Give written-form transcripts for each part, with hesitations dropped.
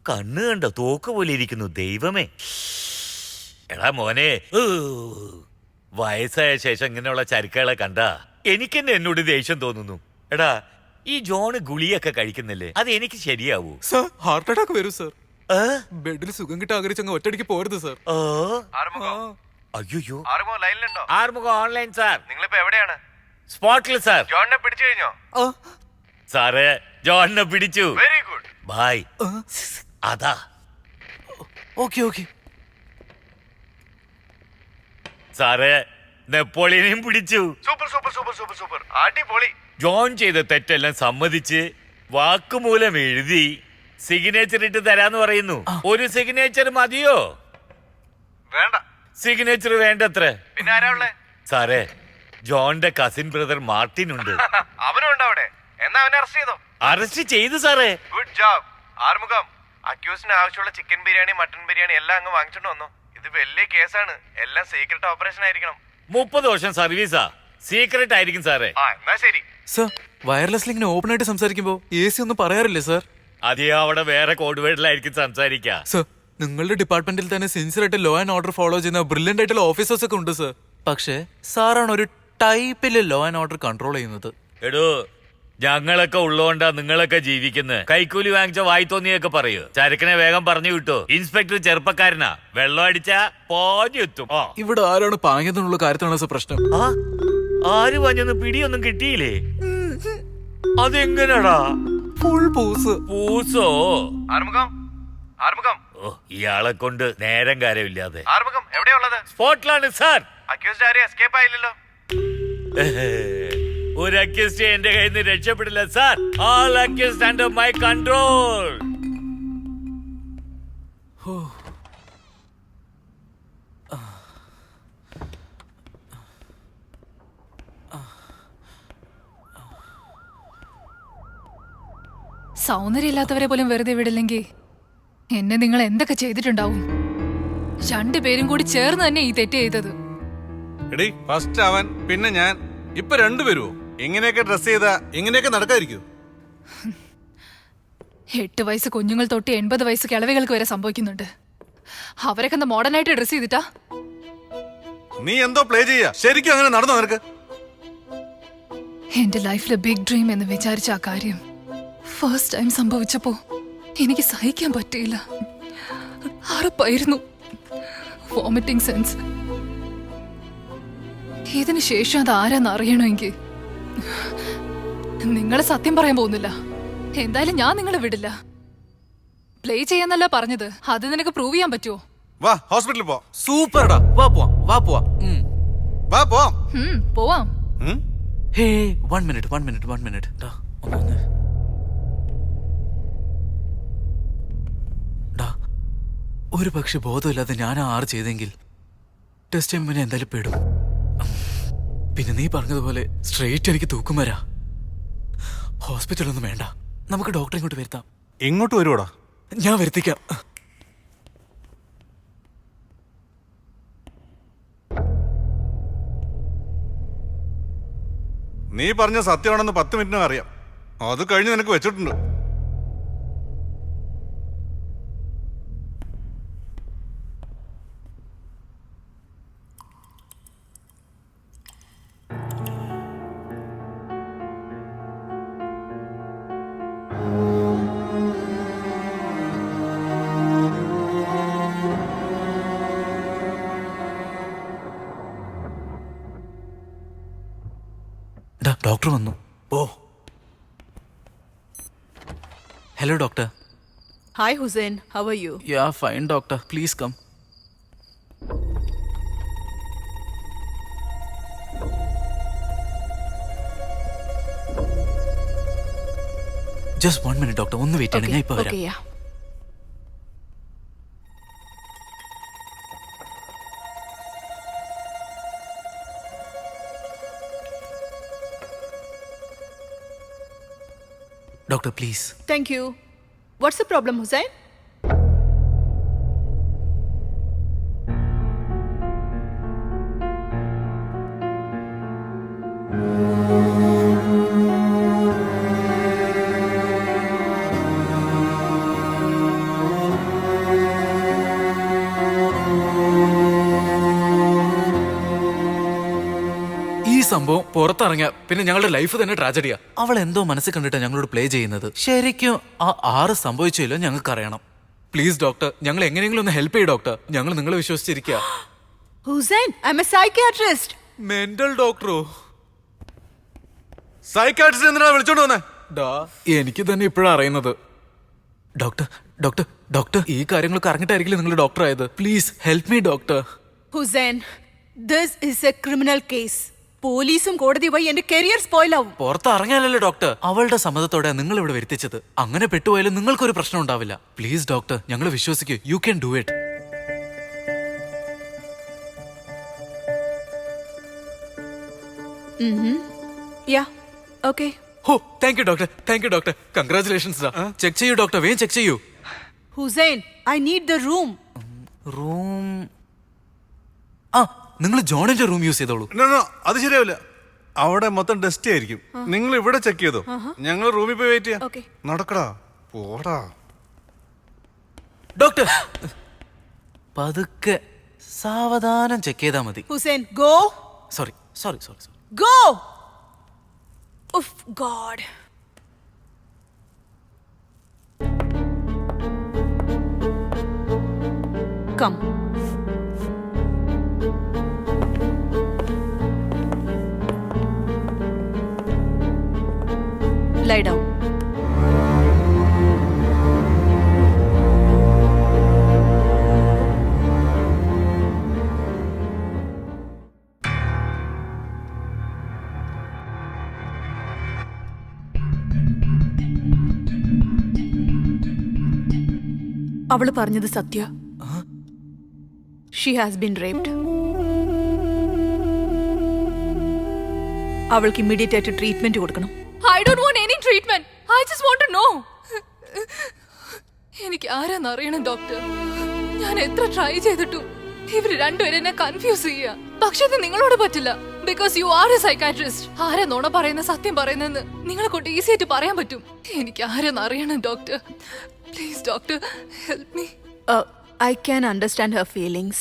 കണ്ണ് കണ്ടോ തോക്ക് പോലെ ഇരിക്കുന്നു. ദൈവമേ. എടാ മോനെ, വയസ്സായ ശേഷം ഇങ്ങനെയുള്ള ചരക്കുകളെ കണ്ടാ എനിക്കെന്നെ എന്നോട് ദേഷ്യം തോന്നുന്നു. എടാ, ഈ ജോണ് ഗുളിയൊക്കെ കഴിക്കുന്നില്ലേ, അത് എനിക്ക് ശരിയാവൂ? സർ, ഹാർട്ട് അറ്റാക്ക് വരും സർ. ബെഡിൽ സുഖം കിട്ടാൻ ആഗ്രഹിച്ചങ്ങ് ഒറ്റടിക്ക് പോരുത് സർ. അയ്യോ, ആറുമുഖം ഓൺലൈൻ സാർ. നിങ്ങളിപ്പോ എവിടെയാണ്? സ്പോട്ടിൽ സാർ. ജോണിനെ പിടിച്ചു കഴിഞ്ഞോ? സാറേ, ജോണിനെ പിടിച്ചു. Very good. ബായ്. അതാ. Okay okay. സാറേ, നെപ്പോളിയനെയും പിടിച്ചു. Super super super super super, അടിപൊളി. ജോൺ ചെയ്ത തെറ്റെല്ലാം സമ്മതിച്ച് വാക്കുമൂലം എഴുതി സിഗ്നേച്ചർ ഇട്ട് തരാന്ന് പറയുന്നു. ഒരു സിഗ്നേച്ചർ മതിയോ? വേണ്ട. സിഗ്നേച്ചർ വേണ്ടത്ര. പിന്നെ ആരാ ഉള്ളേ? സാറേ, ജോണിന്റെ കസിൻ ബ്രദർ മാർട്ടിൻ ഉണ്ട്. അവനും ഉണ്ട് അവിടെ. എന്നാ അവനെ അറസ്റ്റ് ചെയ്തോ? അറസ്റ്റ് ചെയ്തു സാറേ. Good job. ആറുമുഖം, അക്യൂസിന് ആവശ്യമുള്ള ചിക്കൻ ബിരിയാണി, മട്ടൻ ബിരിയാണി എല്ലാം അങ്ങ് വാങ്ങിച്ചോണ്ട് വന്നോ. ഇത് വലിയ കേസാണ്. എല്ലാം സീക്രട്ട് ഓപ്പറേഷൻ ആയിരിക്കണം. 30 വർഷം സർവീസാ. സീക്രട്ട് ആയിരിക്കും സാറേ. എന്നാ ശരി. സർ, വയർലെസ് ഇങ്ങനെ ഓപ്പൺ ആയിട്ട് സംസാരിക്കുമ്പോ AC ഒന്നും പറയാറില്ലേ സർ? അതേ, അവിടെ വേറെ കോഡ് വേർഡിലായിരിക്കും സംസാരിക്കുക. സർ, നിങ്ങളുടെ ഡിപ്പാർട്ട്മെന്റിൽ തന്നെ സിൻസിയർ ആയിട്ട് ലോ ആൻഡ് ഓർഡർ ഫോളോ ചെയ്യുന്ന ബ്രില്യന്റ് ആയിട്ടുള്ള ഓഫീസേഴ്സ് ഒക്കെ ഉണ്ട് സർ. പക്ഷേ സാറാണ് ഒരു ടൈപ്പില് ലോ ആൻഡ് ഓർഡർ കൺട്രോൾ ചെയ്യുന്നത്. എടോ, ഞങ്ങളൊക്കെ ഉള്ളോണ്ടാ നിങ്ങളൊക്കെ ജീവിക്കുന്നത്. കൈക്കൂലി വാങ്ങിച്ച വായി തോന്നിയൊക്കെ പറയൂ. ചരക്കിനെ വേഗം പറഞ്ഞു വിട്ടോ. ഇൻസ്പെക്ടർ ചെറുപ്പക്കാരനാ. വെള്ളം അടിച്ചാ പോഞ്ഞെത്തും. ഇവിടെ ആരാണ് പാഞ്ഞതെന്നുള്ള കാര്യത്തിലാണ് സർ പ്രശ്നം. ആര് പറഞ്ഞൊന്ന് പിടിയൊന്നും കിട്ടിയില്ലേ? അതെങ്ങനെടാ? ഫുൾ പൂസ്. പൂസോ? ആറുമുഖം, ആറുമുഖം. ഇയാളെ കൊണ്ട് നേരം കാര്യമില്ലാതെ. ആറുമുഖം എവിടെയാ ഉള്ളത്? സ്പോട്ടിലാണ് സാർ. അക്യൂസ്ഡ് ആരെയും എസ്കേപ്പ് ആയില്ലല്ലോ. ഒരു അക്യൂസ്ഡ് എന്റെ കയ്യിൽ നിന്ന് രക്ഷപ്പെടില്ല sir. All accused under my control. സൗന്ദര്യമില്ലാത്തവരെ പോലും വെറുതെ വിടില്ലെങ്കിൽ എന്നെ നിങ്ങൾ എന്തൊക്കെ ചെയ്തിട്ടുണ്ടാവും? രണ്ടുപേരും കൂടി ചേർന്ന് തന്നെ ഈ തെറ്റ് ചെയ്തത്. എടീ, ഫസ്റ്റ് അവൻ, പിന്നെ ഞാൻ, ഇപ്പൊ രണ്ടുപേരുവോ? ഇങ്ങനെയൊക്കെ ഡ്രസ് ചെയ്താ ഇങ്ങനെയൊക്കെ നടക്കാതിരിക്കൂ. 8 വയസ്സ് കുഞ്ഞുങ്ങൾ തൊട്ട് 80 വയസ്സ് കിളവികൾക്ക് വരെ സംഭവിക്കുന്നുണ്ട്. അവരൊക്കെ എന്താ മോഡേൺ ആയിട്ട് ഡ്രസ് ചെയ്തിട്ടാ? നീ എന്തോ പ്ലേ ചെയ്യാ. ശരിക്കും അങ്ങനെ നടന്നോ നിനക്ക്? എന്റെ ലൈഫിലെ ബിഗ് ഡ്രീം എന്ന് വിചാരിച്ച ആ കാര്യം ഫസ്റ്റ് ടൈം സംഭവിച്ചപ്പോ എനിക്ക് സഹിക്കാൻ പറ്റിയില്ല. അറപ്പായിരുന്നു, വോമിറ്റിംഗ് സെൻസ്. ഇതിനു ശേഷം അത് ആരാന്ന് അറിയണമെങ്കിൽ നിങ്ങളെ സത്യം പറയാൻ പോകുന്നില്ല. എന്തായാലും ഞാൻ നിങ്ങളെ വിടില്ല. പ്ലേ ചെയ്യാന്നല്ല പറഞ്ഞത്. അത് നിനക്ക് പ്രൂവ് ചെയ്യാൻ പറ്റുമോ? വാ, ഹോസ്പിറ്റലിൽ പോ. സൂപ്പർടാ. വാ പോവാം, വാ പോവാം. വാ പോവാം. പോവാം. ഹേ, 1 മിനിറ്റ്. ഒരു പക്ഷെ ബോധമില്ലാതെ ഞാൻ ആറ് ചെയ്തെങ്കിൽ ടെസ്റ്റ് ചെയ്യുമ്പോൾ എന്തായാലും പെടും. പിന്നെ നീ പറഞ്ഞതുപോലെ സ്ട്രെയിറ്റ് എനിക്ക് തൂക്കം വരാ. ഹോസ്പിറ്റലൊന്നും വേണ്ട, നമുക്ക് ഡോക്ടറെ ഇങ്ങോട്ട് വരുത്താം. ഇങ്ങോട്ട് വരുവാടാ. ഞാൻ വരുത്തിക്കാം. നീ പറഞ്ഞ സത്യമാണെന്ന് 10 മിനിറ്റിനും അറിയാം. അത് കഴിഞ്ഞ് നിനക്ക് വെച്ചിട്ടുണ്ട്. ഡോക്ടർ വന്നു. ഓ, hello doctor. Hi Hussein, how are you? Yeah, fine doctor. Please come. Just 1 minute doctor. ഒന്ന് വെയിറ്റ് ചെയ്യണം, ഞാൻ ഇപ്പോൾ വരാം. Okay, yeah. Doctor, please. Thank you. What's the problem, Hussein? സംഭവം പുറത്തിറങ്ങിയ പിന്നെ ഞങ്ങളുടെ ലൈഫ് തന്നെ ട്രാജഡിയാ. അവൾ എന്തോ മനസ്സിൽ കണ്ടിട്ടാ ഞങ്ങളോട് പ്ലേ ചെയ്യുന്നത്. ശരിക്കും ആ 6 സംഭവിച്ചില്ലോ ഞങ്ങൾക്ക് അറിയണം. പ്ലീസ് ഡോക്ടർ, ഞങ്ങൾ എങ്ങനെയെങ്കിലും ഒന്ന് ഹെൽപ്പ് ചെയ്യും ഡോക്ടർ. ഞങ്ങൾ നിങ്ങളെ വിശ്വസിച്ചിരിക്കുക. Hussain, I'm a psychiatrist. Mental ഡോക്ടറോ? സൈക്കാട്രിസ്റ്റ് എന്തിനാ വിളിച്ചോണ്ട് വന്നേ? എനിക്ക് തന്നെ ഇപ്പോഴാണ് അറിയുന്നത്. ഡോക്ടർ ഡോക്ടർ ഡോക്ടർ, ഈ കാര്യങ്ങളൊക്കെ അറിഞ്ഞിട്ടായിരിക്കില്ല നിങ്ങൾ ഡോക്ടർ ആയത്. Please help me doctor. Hussain, this is a criminal case. പോലീസും കോടതി വഴി എന്റെ കരിയർ സ്പോയിൽ ആവും. പുറത്തിറങ്ങിയാലല്ലോ ഡോക്ടർ. അവളുടെ സമ്മതത്തോടെ നിങ്ങൾ ഇവിടെ വരുത്തിച്ചത്. അങ്ങനെ പെട്ടുപോയാലും നിങ്ങൾക്കൊരു പ്രശ്നം ഉണ്ടാവില്ല. പ്ലീസ് ഡോക്ടർ, ഞങ്ങൾ വിശ്വസിക്കൂ. You can do it. Yeah, okay. ഹോ, thank you doctor. Thank you doctor. Congratulations. Check ചെയ്യൂ ഡോക്ടർ, വേഗം ചെക്ക് ചെയ്യൂ. Hussain, I need the room. Room നിങ്ങൾ ജോണിന്റെ റൂം യൂസ് ചെയ്തോളൂ. നോ, അത് ശരിയാവില്ല. അവിടെ മൊത്തം ഡസ്റ്റ് ആയിരിക്കും. നിങ്ങൾ ഇവിടെ ചെക്ക് ചെയ്തോ, ഞങ്ങൾ റൂമിൽ പോയി വെയിറ്റ് Okay. ചെയ്യാം. നടക്കടാ, പോടാ. ഡോക്ടർ പതുക്കെ സാവധാനം ചെക്ക് ചെയ്താൽ മതി. Hussain, go. Sorry sorry sorry sorry. Go! Oof, God. Come. Lie down. അവള് പറഞ്ഞത് സത്യ. She has been raped. അവൾക്ക് ഇമ്മീഡിയറ്റ് ആയിട്ട് ട്രീറ്റ്മെന്റ് കൊടുക്കണം. I don't want any treatment. I just want to know. എനിക്ക് ആരാന്ന് അറിയണം ഡോക്ടർ. ഞാൻ എത്ര ട്രൈ ചെയ്തിട്ടും ഇവര് രണ്ടുപേരും എന്നെ കൺഫ്യൂസ് ചെയ്യാ. പക്ഷെ അത് നിങ്ങളോട് പറ്റില്ല. Because you are A psychiatrist. ആരാ നുണ പറയുന്ന സത്യം പറയുന്നെന്ന് നിങ്ങളെ കൊണ്ട് ഈസി ആയിട്ട് പറയാൻ പറ്റും. എനിക്ക് ആരാന്ന് അറിയണം doctor. Please doctor, help me. I can understand her feelings.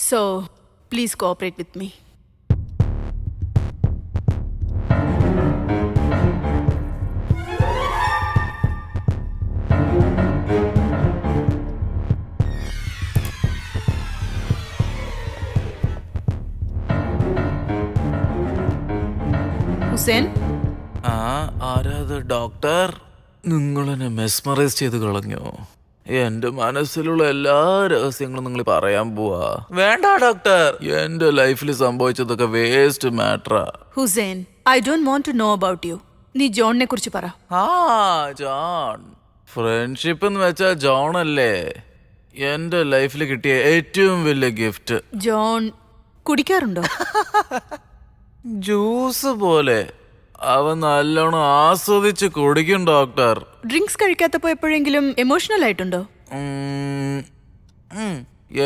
So, please cooperate with me. Hussain? ആരാത് ഡോക്ടർ? നിങ്ങളെന്നെ മെസ്മറൈസ് ചെയ്ത് കളഞ്ഞോ? എന്റെ മനസ്സിലുള്ള എല്ലാ രഹസ്യങ്ങളും നിങ്ങൾ പറയാൻ പോവാ? വേണ്ട ഡോക്ടർ, എന്റെ ലൈഫിൽ സംഭവിച്ചതൊക്കെ waste മാറ്ററാ. Hussain, I don't want to know about you. നീ ജോണിനെ കുറിച്ച് പറ. ജോൺ. ഫ്രണ്ട്ഷിപ്പ് എന്ന് വെച്ചാ ജോൺ അല്ലേ എന്റെ ലൈഫിൽ കിട്ടിയ ഏറ്റവും വലിയ ഗിഫ്റ്റ്. ജോൺ കുടിക്കാറുണ്ടോ? ജ്യൂസ് പോലെ. അവൻ നല്ലോണം ആസ്വദിച്ച് കുടിക്കും ഡോക്ടർ. ഡ്രിങ്ക്സ് കഴിക്കാത്തപ്പോ എപ്പോഴെങ്കിലും എമോഷണൽ ആയിട്ടുണ്ടോ?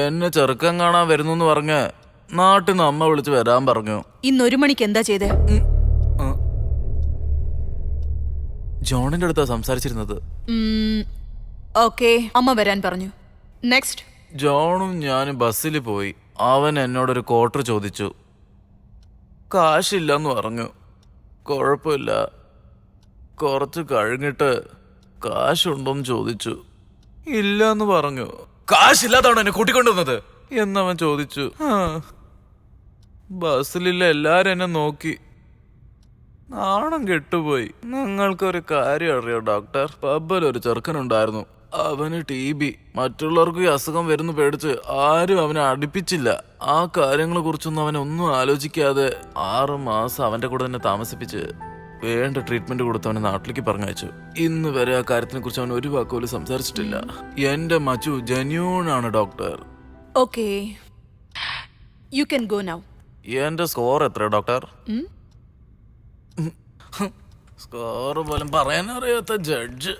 എന്നെ ചെറുക്കം കാണാൻ വരുന്നു പറഞ്ഞ് നാട്ടിൽ നിന്ന് അമ്മ വിളിച്ച് വരാൻ പറഞ്ഞു. ഇന്ന് 1 മണിക്ക് എന്താ ചെയ്തേ? ജോണിന്റെ അടുത്താ സംസാരിച്ചിരുന്നത്. ഓക്കെ, അമ്മ വരാൻ പറഞ്ഞു. നെക്സ്റ്റ്. ജോണും ഞാനും ബസ്സിൽ പോയി. അവൻ എന്നോടൊരു ക്വാർട്ടർ ചോദിച്ചു. കാശില്ലെന്ന് പറഞ്ഞു. കുഴപ്പമില്ല, കുറച്ച് കഴിഞ്ഞിട്ട് കാശുണ്ടോന്ന് ചോദിച്ചു. ഇല്ലെന്ന് പറഞ്ഞു. കാശില്ലാതാണ് എന്നെ കൂട്ടിക്കൊണ്ടുവന്നത് എന്നവൻ ചോദിച്ചു. ബസ്സിലില്ല എല്ലാരും എന്നെ നോക്കി. നാണം കെട്ടുപോയി. നിങ്ങൾക്കൊരു കാര്യം അറിയോ ഡോക്ടർ? പബ്ബിൽ ഒരു ചെറുക്കനുണ്ടായിരുന്നു. അവന് TB. മറ്റുള്ളവർക്ക് ഈ അസുഖം വരുന്നു പേടിച്ച് ആരും അവനെ അടുപ്പിച്ചില്ല. ആ കാര്യങ്ങളെ കുറിച്ചൊന്നും അവനൊന്നും ആലോചിക്കാതെ 6 മാസം അവന്റെ കൂടെ തന്നെ താമസിപ്പിച്ച് വേണ്ട ട്രീറ്റ്മെന്റ് കൊടുത്ത് അവനെ നാട്ടിലേക്ക് പറഞ്ഞയച്ചു. ഇന്ന് വരെ ആ കാര്യത്തിനെ കുറിച്ച് അവൻ ഒരു വാക്കുപോലും സംസാരിച്ചിട്ടില്ല. എന്റെ മച്ചു ജെന്യൂൺ ആണ് doctor. Okay, you can go now. എന്റെ സ്കോർ എത്ര ഡോക്ടർ? സ്കോർ പോലും പറയാനറിയാത്ത ജഡ്ജ്.